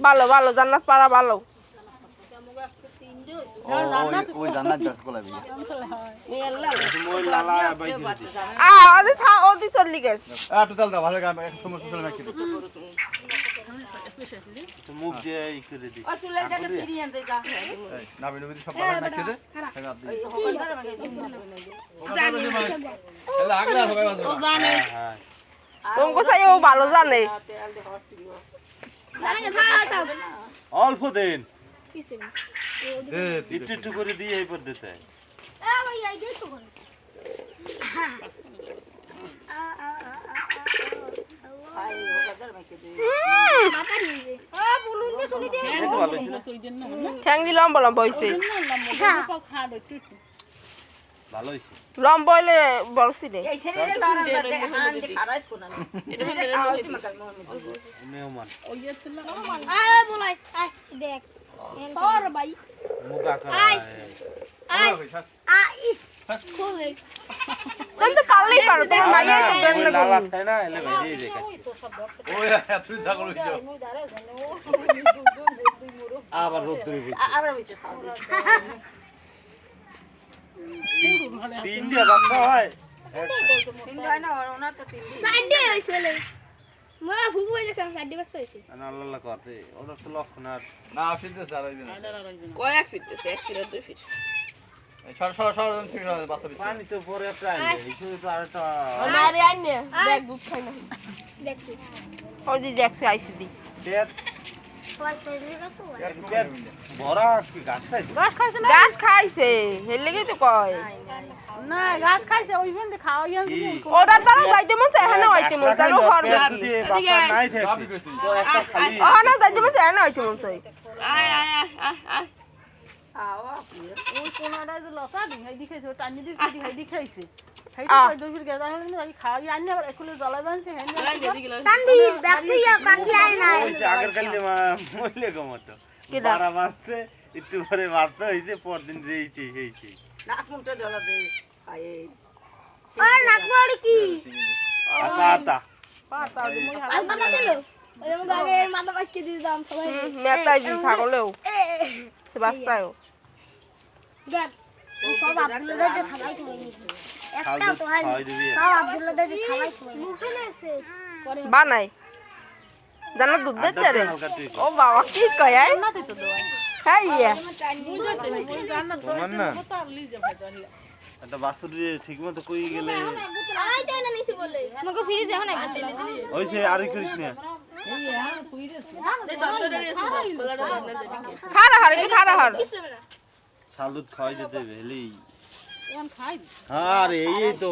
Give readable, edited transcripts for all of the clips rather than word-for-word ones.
ভালো ভালো জান্নাত পাড়া ভালো ওই জান্নাত দশ গোলাপি ওদি ওদি চলি গেছে টোটাল দাও ভালো সমস্যা চলে নাকি তো মুখ যে ই করে দি আসলে এটা ফিরিয়ে দে যা নাবি নবি সব ভালো নাকি রে তাহলে আগলা হবে বাজে ও জানে তোমাকে চাই ও ভালো জানে অল্প দিন একটু একটু করে দিয়ে এই পর দিতে ঠ্যাং দি লম্বা লম্বা হয়েছে ভালো হয়েছে লম্বা হইলে বড় ছিলে মেহমান মুখ আকার তুমি তো পারলেই পারো তোমার মাইয়া তো গন্ড লালা খায় না এলে ভেজে দেখে ওই তুই ছাগল হইছো আবার রোদ ধরে তিন দিয়ে বাচ্চা হয় আল্লাহ করতে ওটা তো লক্ষণ আর না ফিরতে স্যার হইবে না কয়েক ফিটতেছে 1 ফিট 2 ফিট সর সর সর ঠিক আছে বাচ্চা বিচ্ছা পানি তো পরে প্রায় হিসেবে তো আর একটা আরে আইনে দেখ দুধ খাই না দেখছি ওই যে দেখছি আইসি দি পেট ভরা কি গাছ খাইছে গাছ খাইছে না গাছ খাইছে হেল লাগেই তো কয় না গাছ খাইছে ওই বন্ধে খাওয়াই আনছি ওটা তারা যাইতে মন চায় না হইতে মন জানো হরবে বাচ্চা নাই থাকে তো একটা খালি না যাইতে মন চায় না হইতে মন চায় আয় আয় আয় ওই কোনাটা যে লতা দিই দেখাইছে টানি দিছি দিখাই দেখাইছে খাইতে দুই ফির গেদা হল না খাওয়াই আনি আবার একলে জ্বালা বানছে হেন কান্দি দেখছিয়া কাকি আয় না ওই যে আগের কালে মইলে গমতো বারা মারতে একটু পরে মারতে হইছে পরদিন যেইছে হইছে নাক মুখটা ঢলা দে খায়ে আর নাকমারি কি পাতা পাতা মই আর পাতা ছিল ওই আমি আগে মাথা পাকিয়ে দিয়ে দাম সবাই মেটাই দি ছাগলেও সে বাচ্চাও দেখ সব আব্দুল্লাহ দে খাবাই থইনি একটা তো হয় সব আব্দুল্লাহ দে খাবাই থইনি মুখে নেছে বানাই জানা দুধ দিতে রে ও বাবা কি কয় আই না তো দোয়া হাইয়া তোমার না একটা বাছুর ঠিকমতো কই গেলে আই তাই না নিছি বলে মগো ফ্রিজ এখন আইতে ওইছে আর করিস না খারা হার একটু খারা হার শাল দুধ খাওয়াই যেতে ভেলি কোন খাই আরে এই তো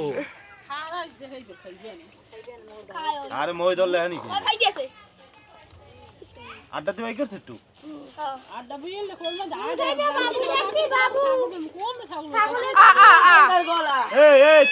খারাই যে হইছে খাইবে আরে মই ধরলে হানি খাই দিয়েছে আড্ডা দিবাই করছ একটু আড্ডা বিয়েলে কোন না যা বাবু দেখবি বাবু কোন ছাগল আ আ আ এই এই